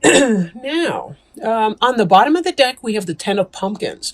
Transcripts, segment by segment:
Now, on the bottom of the deck, we have the Ten of Pumpkins.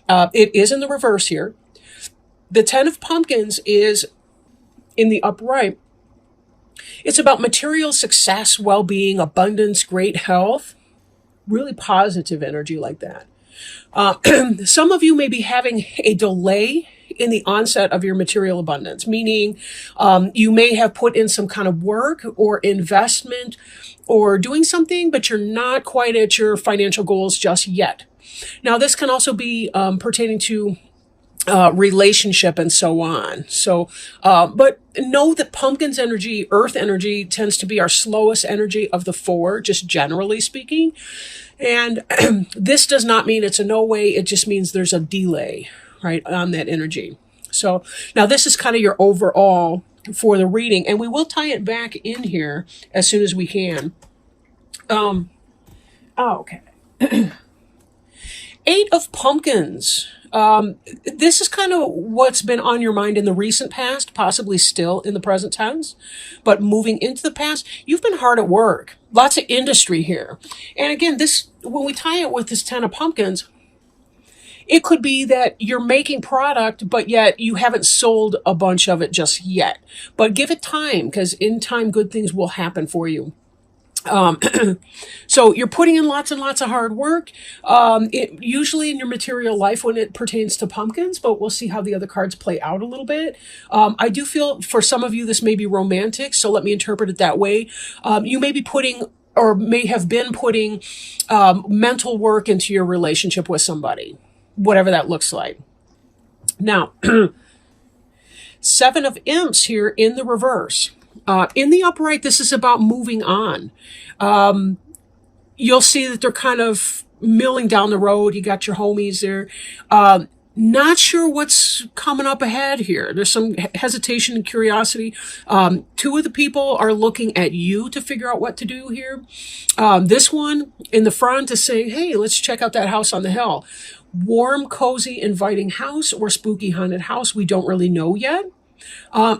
It is in the reverse here. The Ten of Pumpkins is in the upright. It's about material success, well-being, abundance, great health, really positive energy like that. Some of you may be having a delay in the onset of your material abundance, meaning you may have put in some kind of work or investment or doing something, but you're not quite at your financial goals just yet. Now, this can also be pertaining to relationship and so on. So, but know that pumpkin's energy, earth energy, tends to be our slowest energy of the four, just generally speaking. And this does not mean it's a no way. It just means there's a delay, right, on that energy. So now this is kind of your overall for the reading, and we will tie it back in here as soon as we can. Okay. Eight of Pumpkins. This is kind of what's been on your mind in the recent past, possibly still in the present tense, but moving into the past, you've been hard at work. Lots of industry here. And again, this, when we tie it with this Ten of Pumpkins, it could be that you're making product, but yet you haven't sold a bunch of it just yet. But give it time, because in time, good things will happen for you. So you're putting in lots and lots of hard work, usually in your material life when it pertains to pumpkins, but we'll see how the other cards play out a little bit. I do feel for some of you, this may be romantic. So let me interpret it that way. You may be putting or may have been putting, mental work into your relationship with somebody, whatever that looks like. Now, Seven of Imps here in the reverse. In the upright, this is about moving on. You'll see that they're kind of milling down the road. You got your homies there. Not sure what's coming up ahead here. There's some hesitation and curiosity. Two of the people are looking at you to figure out what to do here. This one in the front is saying, hey, let's check out that house on the hill. Warm, cozy, inviting house or spooky haunted house. We don't really know yet.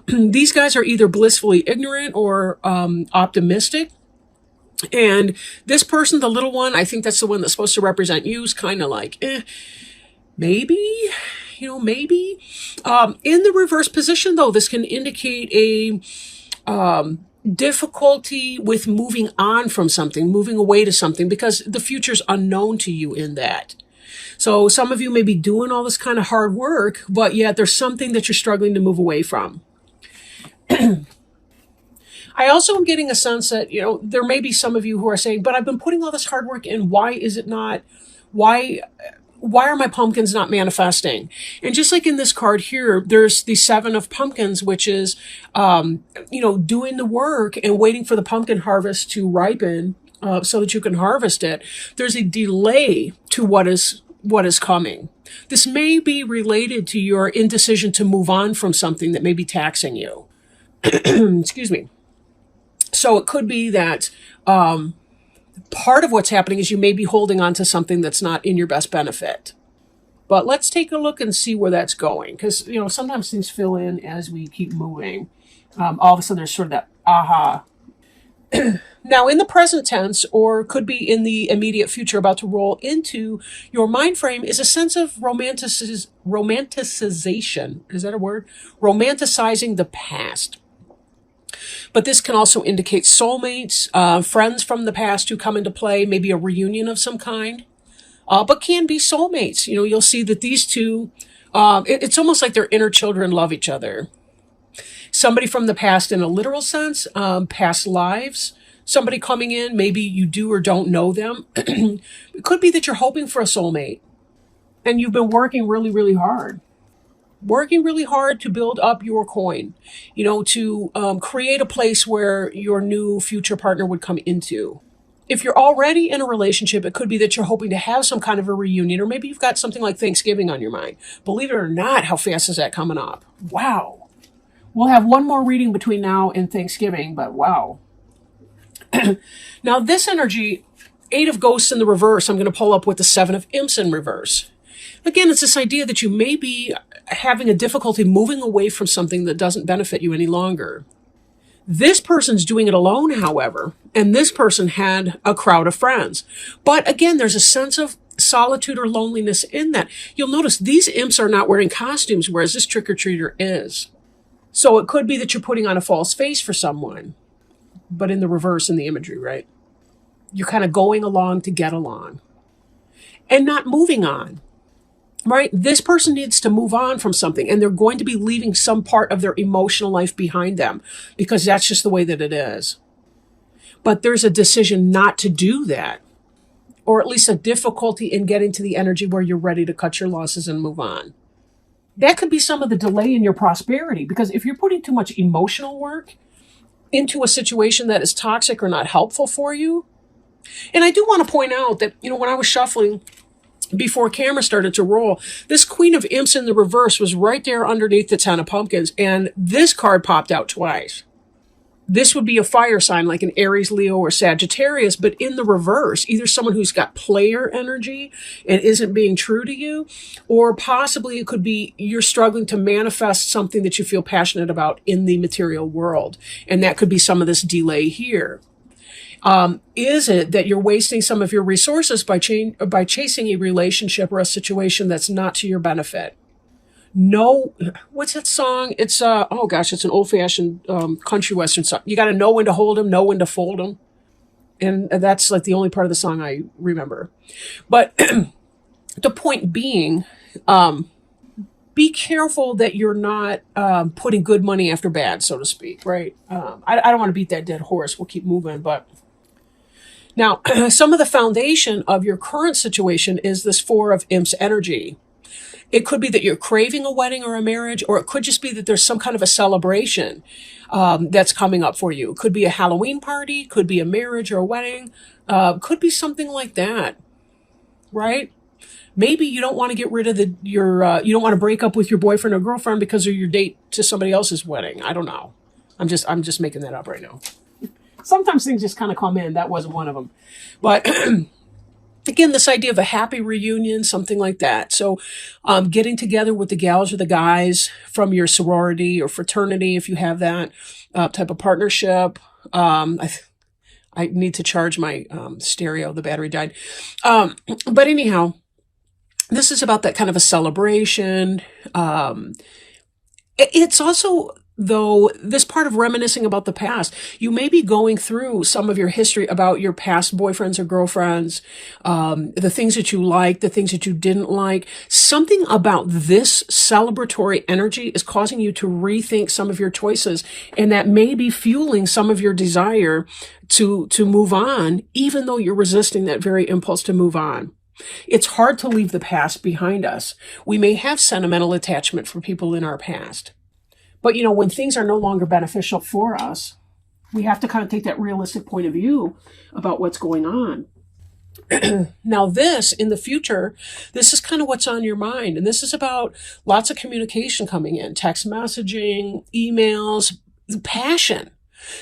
These guys are either blissfully ignorant or optimistic. And this person, the little one, I think that's the one that's supposed to represent you, is kind of like, maybe, maybe. In the reverse position, though, this can indicate a difficulty with moving on from something, moving away to something, because the future's unknown to you in that. So some of you may be doing all this kind of hard work, but yet there's something that you're struggling to move away from. I also am getting a sense that, there may be some of you who are saying, but I've been putting all this hard work in. Why is it not? Why are my pumpkins not manifesting? And just like in this card here, there's the Seven of Pumpkins, which is, doing the work and waiting for the pumpkin harvest to ripen so that you can harvest it. There's a delay to what is coming. This may be related to your indecision to move on from something that may be taxing you. Excuse me. So it could be that part of what's happening is you may be holding on to something that's not in your best benefit. But let's take a look and see where that's going. Because, sometimes things fill in as we keep moving. All of a sudden there's sort of that aha. Now, in the present tense, or could be in the immediate future about to roll into your mind frame, is a sense of romanticization. Is that a word? Romanticizing the past. But this can also indicate soulmates, friends from the past who come into play, maybe a reunion of some kind, but can be soulmates. You'll see that these two, it's almost like their inner children love each other. Somebody from the past in a literal sense, past lives, somebody coming in, maybe you do or don't know them. It could be that you're hoping for a soulmate and you've been working really, really hard. Working really hard to build up your coin, to create a place where your new future partner would come into. If you're already in a relationship, it could be that you're hoping to have some kind of a reunion, or maybe you've got something like Thanksgiving on your mind. Believe it or not, how fast is that coming up? Wow. We'll have one more reading between now and Thanksgiving, but wow. Now this energy, Eight of Ghosts in the reverse, I'm going to pull up with the Seven of Imps in reverse. Again, it's this idea that you may be having a difficulty moving away from something that doesn't benefit you any longer. This person's doing it alone, however, and this person had a crowd of friends. But again, there's a sense of solitude or loneliness in that. You'll notice these imps are not wearing costumes, whereas this trick-or-treater is. So it could be that you're putting on a false face for someone, but in the reverse in the imagery, right? You're kind of going along to get along and not moving on. Right? This person needs to move on from something, and they're going to be leaving some part of their emotional life behind them because that's just the way that it is. But there's a decision not to do that, or at least a difficulty in getting to the energy where you're ready to cut your losses and move on. That could be some of the delay in your prosperity, because if you're putting too much emotional work into a situation that is toxic or not helpful for you, and I do want to point out that, when I was shuffling before camera started to roll, this Queen of Imps in the reverse was right there underneath the Ten of Pumpkins, and this card popped out twice. This would be a fire sign like an Aries, Leo, or Sagittarius, but in the reverse, either someone who's got player energy and isn't being true to you, or possibly it could be you're struggling to manifest something that you feel passionate about in the material world, and that could be some of this delay here. Is it that you're wasting some of your resources by chasing a relationship or a situation that's not to your benefit? No, what's that song? It's oh gosh, it's an old-fashioned country western song. You got to know when to hold them, know when to fold them, and that's like the only part of the song I remember. But the point being, be careful that you're not putting good money after bad, so to speak. Right? I don't want to beat that dead horse. We'll keep moving, but. Now, some of the foundation of your current situation is this Four of Imps energy. It could be that you're craving a wedding or a marriage, or it could just be that there's some kind of a celebration that's coming up for you. It could be a Halloween party, could be a marriage or a wedding, could be something like that, right? Maybe you don't want to get rid of you don't want to break up with your boyfriend or girlfriend because of your date to somebody else's wedding. I don't know. I'm just making that up right now. Sometimes things just kind of come in. That wasn't one of them. But again, this idea of a happy reunion, something like that. So getting together with the gals or the guys from your sorority or fraternity, if you have that type of partnership. I need to charge my stereo. The battery died. But anyhow, this is about that kind of a celebration. It's also... though this part of reminiscing about the past, you may be going through some of your history about your past boyfriends or girlfriends, the things that you liked, the things that you didn't like. Something about this celebratory energy is causing you to rethink some of your choices, and that may be fueling some of your desire to move on, even though you're resisting that very impulse to move on. It's hard to leave the past behind us. We may have sentimental attachment for people in our past. But, when things are no longer beneficial for us, we have to kind of take that realistic point of view about what's going on. Now, this, in the future, this is kind of what's on your mind. And this is about lots of communication coming in, text messaging, emails, passion.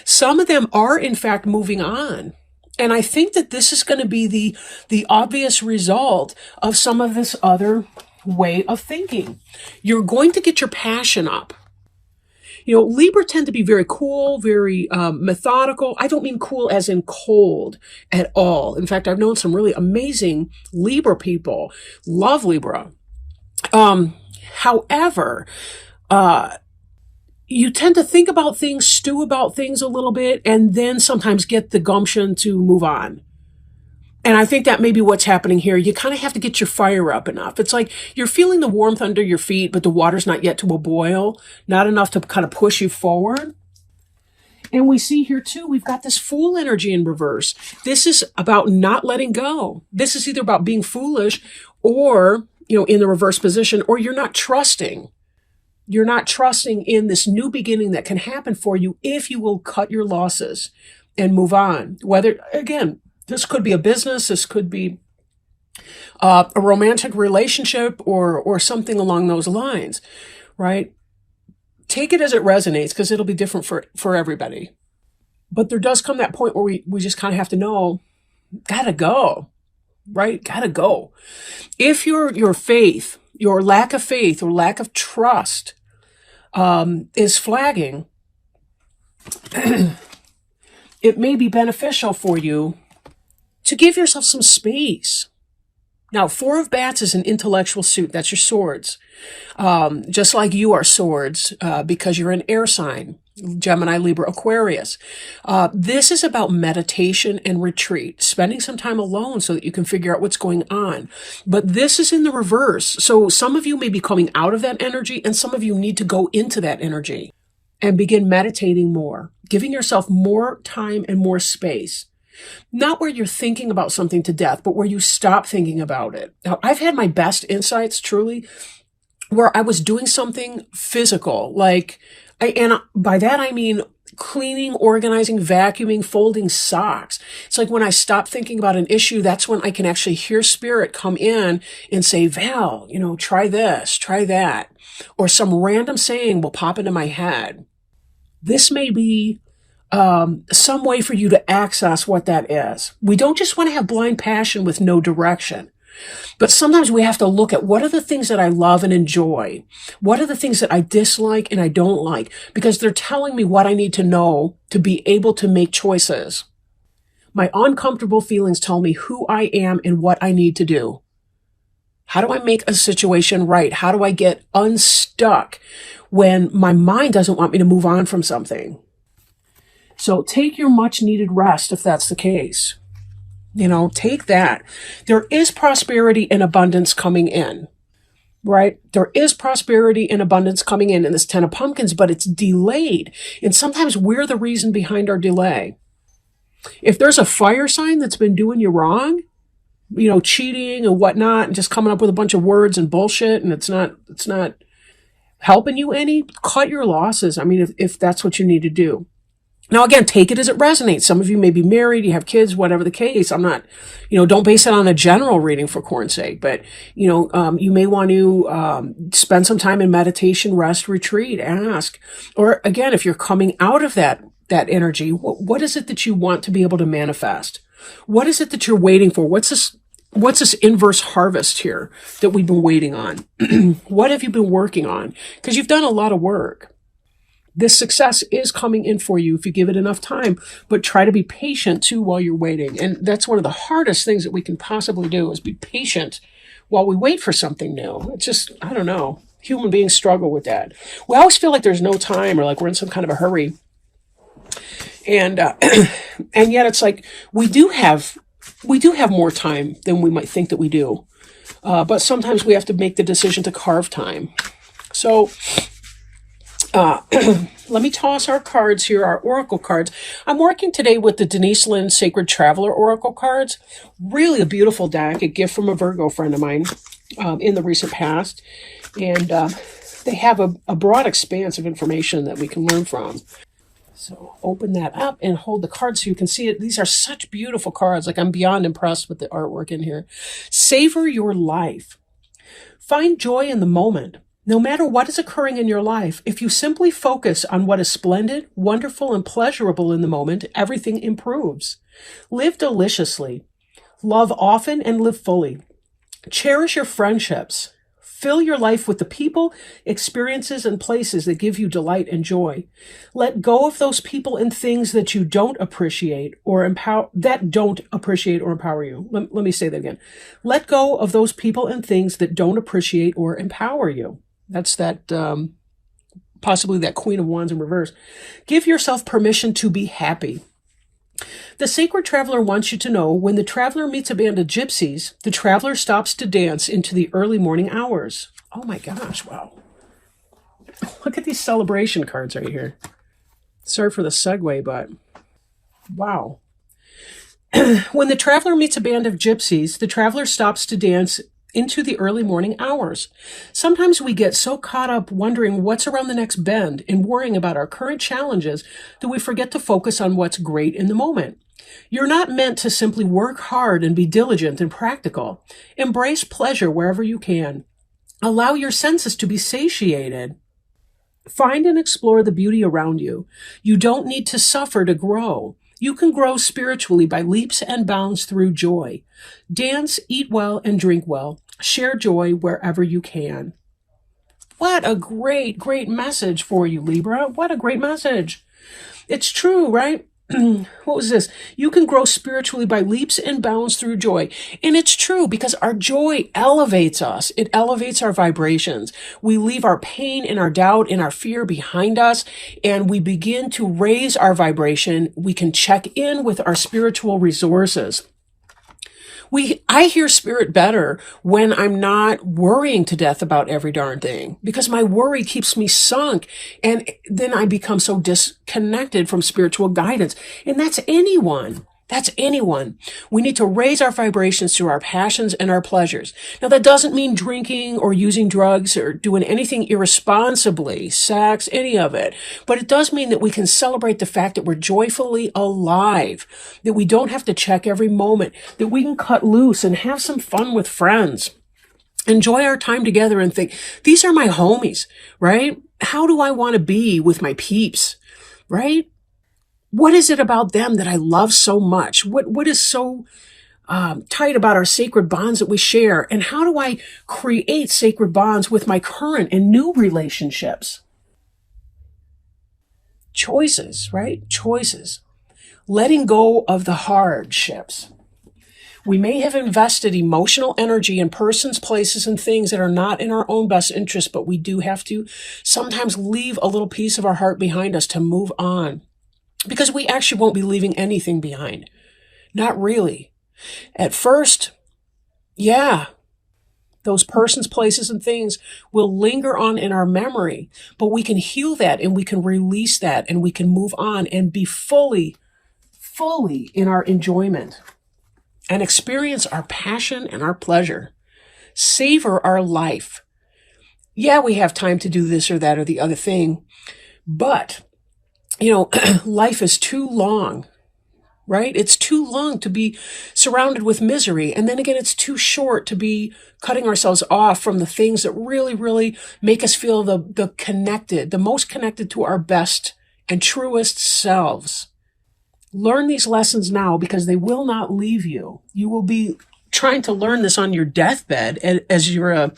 Some of them are, in fact, moving on. And I think that this is going to be the obvious result of some of this other way of thinking. You're going to get your passion up. Libra tend to be very cool, very methodical. I don't mean cool as in cold at all. In fact, I've known some really amazing Libra people. Love Libra. However, you tend to think about things, stew about things a little bit, and then sometimes get the gumption to move on. And I think that may be what's happening here. You kind of have to get your fire up enough. It's like you're feeling the warmth under your feet, but the water's not yet to a boil, not enough to kind of push you forward. And we see here too, we've got this Fool energy in reverse. This is about not letting go. This is either about being foolish or, in the reverse position, or you're not trusting. You're not trusting in this new beginning that can happen for you if you will cut your losses and move on. Whether, again, this could be a business, this could be a romantic relationship or something along those lines, right? Take it as it resonates, because it'll be different for everybody. But there does come that point where we just kind of have to know, gotta go, right? Gotta go. If your faith, your lack of faith or lack of trust is flagging, it may be beneficial for you to give yourself some space. Now, Four of Bats is an intellectual suit. That's your swords. Just like you are swords, because you're an air sign. Gemini, Libra, Aquarius. This is about meditation and retreat, spending some time alone so that you can figure out what's going on. But this is in the reverse. So some of you may be coming out of that energy, and some of you need to go into that energy and begin meditating more, giving yourself more time and more space. Not where you're thinking about something to death, but where you stop thinking about it. Now, I've had my best insights, truly, where I was doing something physical, and by that I mean cleaning, organizing, vacuuming, folding socks. It's like when I stop thinking about an issue, that's when I can actually hear spirit come in and say, Val, try this, try that. Or some random saying will pop into my head. This may be some way for you to access what that is. We don't just want to have blind passion with no direction, but sometimes we have to look at what are the things that I love and enjoy? What are the things that I dislike and I don't like? Because they're telling me what I need to know to be able to make choices. My uncomfortable feelings tell me who I am and what I need to do. How do I make a situation right? How do I get unstuck when my mind doesn't want me to move on from something? So take your much needed rest if that's the case. Take that. There is prosperity and abundance coming in, right? There is prosperity and abundance coming in this 10 of Pumpkins, but it's delayed. And sometimes we're the reason behind our delay. If there's a fire sign that's been doing you wrong, cheating and whatnot, and just coming up with a bunch of words and bullshit, and it's not helping you any, cut your losses. I mean, if that's what you need to do. Now, again, take it as it resonates. Some of you may be married, you have kids, whatever the case. I'm not, don't base it on a general reading for corn's sake, but, you may want to spend some time in meditation, rest, retreat, ask. Or again, if you're coming out of that energy, what is it that you want to be able to manifest? What is it that you're waiting for? What's this inverse harvest here that we've been waiting on? What have you been working on? Because you've done a lot of work. This success is coming in for you if you give it enough time, but try to be patient too while you're waiting. And that's one of the hardest things that we can possibly do is be patient while we wait for something new. It's just, I don't know. Human beings struggle with that. We always feel like there's no time or like we're in some kind of a hurry. And yet it's like we do have more time than we might think that we do. But sometimes we have to make the decision to carve time. So let me toss our cards here, our oracle cards. I'm working today with the Denise Lynn Sacred Traveler oracle cards. Really a beautiful deck, a gift from a Virgo friend of mine in the recent past. And they have a broad expanse of information that we can learn from. So open that up and hold the cards so you can see it. These are such beautiful cards. Like, I'm beyond impressed with the artwork in here. Savor your life. Find joy in the moment. No matter what is occurring in your life, if you simply focus on what is splendid, wonderful, and pleasurable in the moment, everything improves. Live deliciously. Love often and live fully. Cherish your friendships. Fill your life with the people, experiences, and places that give you delight and joy. Let go of those people and things that you don't appreciate or empower, you. Let me say that again. Let go of those people and things that don't appreciate or empower you. That's that, possibly that Queen of Wands in reverse. Give yourself permission to be happy. The Sacred Traveler wants you to know when the traveler meets a band of gypsies, the traveler stops to dance into the early morning hours. Oh my gosh, wow. Look at these celebration cards right here. Sorry for the segue, but wow. When the traveler meets a band of gypsies, the traveler stops to dance into the early morning hours. Sometimes we get so caught up wondering what's around the next bend and worrying about our current challenges that we forget to focus on what's great in the moment. You're not meant to simply work hard and be diligent and practical. Embrace pleasure wherever you can. Allow your senses to be satiated. Find and explore the beauty around you. You don't need to suffer to grow. You can grow spiritually by leaps and bounds through joy. Dance, eat well, and drink well. Share joy wherever you can. What a great, great message for you, Libra. What a great message. It's true, right? What was this? You can grow spiritually by leaps and bounds through joy. And it's true because our joy elevates us. It elevates our vibrations. We leave our pain and our doubt and our fear behind us, and we begin to raise our vibration. We can check in with our spiritual resources. I hear spirit better when I'm not worrying to death about every darn thing, because my worry keeps me sunk, and then I become so disconnected from spiritual guidance. And that's anyone. That's anyone. We need to raise our vibrations through our passions and our pleasures. Now, that doesn't mean drinking or using drugs or doing anything irresponsibly, sex, any of it. But it does mean that we can celebrate the fact that we're joyfully alive, that we don't have to check every moment, that we can cut loose and have some fun with friends. Enjoy our time together and think, these are my homies, right? How do I want to be with my peeps, right? What is it about them that I love so much? What is so tight about our sacred bonds that we share? And how do I create sacred bonds with my current and new relationships? Choices, right? Choices. Letting go of the hardships. We may have invested emotional energy in persons, places, and things that are not in our own best interest, but we do have to sometimes leave a little piece of our heart behind us to move on. Because we actually won't be leaving anything behind. Not really. At first, yeah, those persons, places, and things will linger on in our memory, but we can heal that and we can release that and we can move on and be fully in our enjoyment and experience our passion and our pleasure. Savor our life. Yeah, we have time to do this or that or the other thing, but life is too long, right? It's too long to be surrounded with misery. And then again, it's too short to be cutting ourselves off from the things that really, really make us feel the most connected to our best and truest selves. Learn these lessons now because they will not leave you. You will be trying to learn this on your deathbed as you're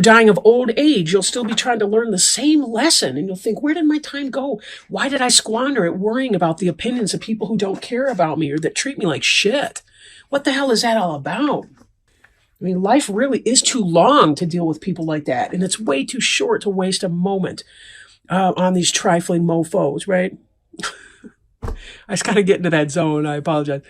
dying of old age. You'll still be trying to learn the same lesson, and you'll think, where did my time go? Why did I squander it worrying about the opinions of people who don't care about me or that treat me like shit? What the hell is that all about? I mean, life really is too long to deal with people like that, and it's way too short to waste a moment on these trifling mofos, right? I just kind of get into that zone. I apologize.